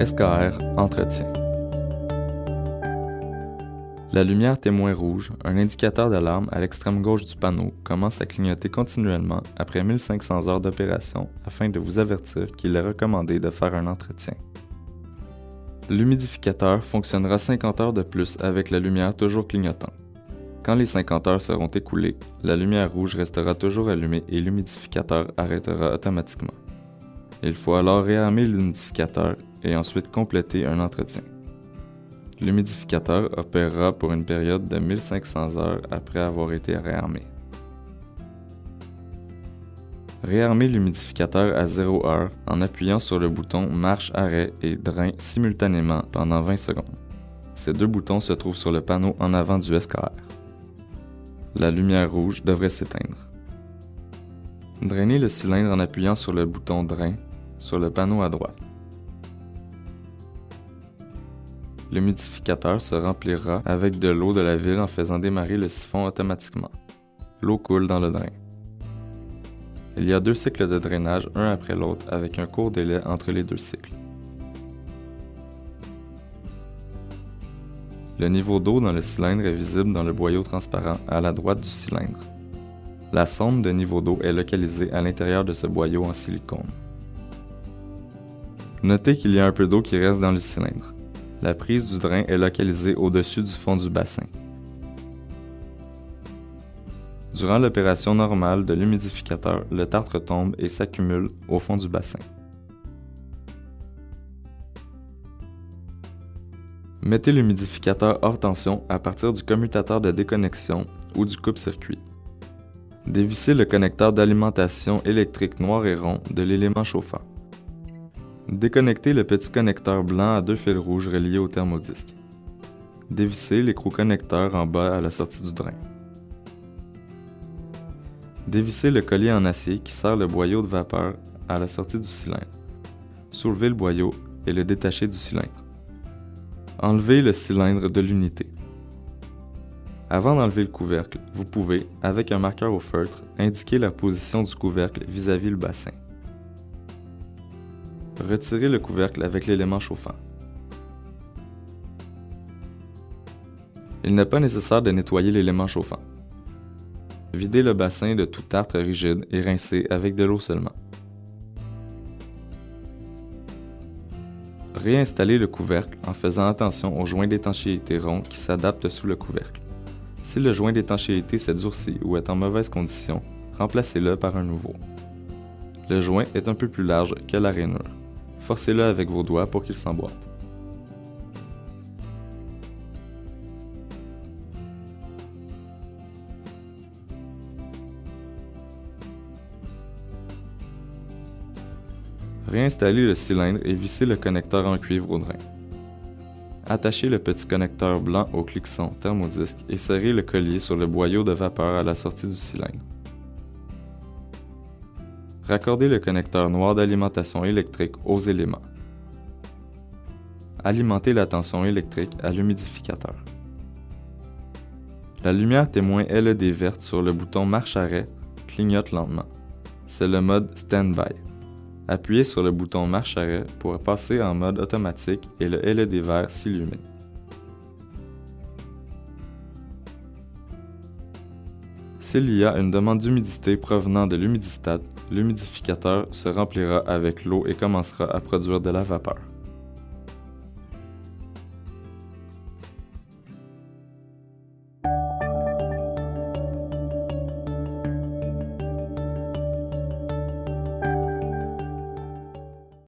SKR Entretien. La lumière témoin rouge, un indicateur d'alarme à l'extrême gauche du panneau, commence à clignoter continuellement après 1500 heures d'opération afin de vous avertir qu'il est recommandé de faire un entretien. L'humidificateur fonctionnera 50 heures de plus avec la lumière toujours clignotante. Quand les 50 heures seront écoulées, la lumière rouge restera toujours allumée et l'humidificateur arrêtera automatiquement. Il faut alors réarmer l'humidificateur et ensuite compléter un entretien. L'humidificateur opérera pour une période de 1500 heures après avoir été réarmé. Réarmez l'humidificateur à 0 heure en appuyant sur le bouton marche-arrêt et drain simultanément pendant 20 secondes. Ces deux boutons se trouvent sur le panneau en avant du SKR. La lumière rouge devrait s'éteindre. Drainez le cylindre en appuyant sur le bouton drain sur le panneau à droite. L'humidificateur se remplira avec de l'eau de la ville en faisant démarrer le siphon automatiquement. L'eau coule dans le drain. Il y a 2 cycles de drainage, un après l'autre, avec un court délai entre les 2 cycles. Le niveau d'eau dans le cylindre est visible dans le boyau transparent à la droite du cylindre. La sonde de niveau d'eau est localisée à l'intérieur de ce boyau en silicone. Notez qu'il y a un peu d'eau qui reste dans le cylindre. La prise du drain est localisée au-dessus du fond du bassin. Durant l'opération normale de l'humidificateur, le tartre tombe et s'accumule au fond du bassin. Mettez l'humidificateur hors tension à partir du commutateur de déconnexion ou du coupe-circuit. Dévissez le connecteur d'alimentation électrique noir et rond de l'élément chauffant. Déconnectez le petit connecteur blanc à 2 fils rouges reliés au thermodisque. Dévissez l'écrou connecteur en bas à la sortie du drain. Dévissez le collier en acier qui sert le boyau de vapeur à la sortie du cylindre. Soulevez le boyau et le détachez du cylindre. Enlevez le cylindre de l'unité. Avant d'enlever le couvercle, vous pouvez, avec un marqueur au feutre, indiquer la position du couvercle vis-à-vis le bassin. Retirez le couvercle avec l'élément chauffant. Il n'est pas nécessaire de nettoyer l'élément chauffant. Videz le bassin de tout tartre rigide et rincez avec de l'eau seulement. Réinstallez le couvercle en faisant attention au joint d'étanchéité rond qui s'adapte sous le couvercle. Si le joint d'étanchéité s'est durci ou est en mauvaise condition, remplacez-le par un nouveau. Le joint est un peu plus large que la rainure. Forcez-le avec vos doigts pour qu'il s'emboîte. Réinstallez le cylindre et vissez le connecteur en cuivre au drain. Attachez le petit connecteur blanc au cliqueson thermodisque et serrez le collier sur le boyau de vapeur à la sortie du cylindre. Raccordez le connecteur noir d'alimentation électrique aux éléments. Alimentez la tension électrique à l'humidificateur. La lumière témoin LED verte sur le bouton marche-arrêt clignote lentement. C'est le mode Stand-by. Appuyez sur le bouton marche-arrêt pour passer en mode automatique et le LED vert s'illumine. S'il y a une demande d'humidité provenant de l'humidistat, l'humidificateur se remplira avec l'eau et commencera à produire de la vapeur.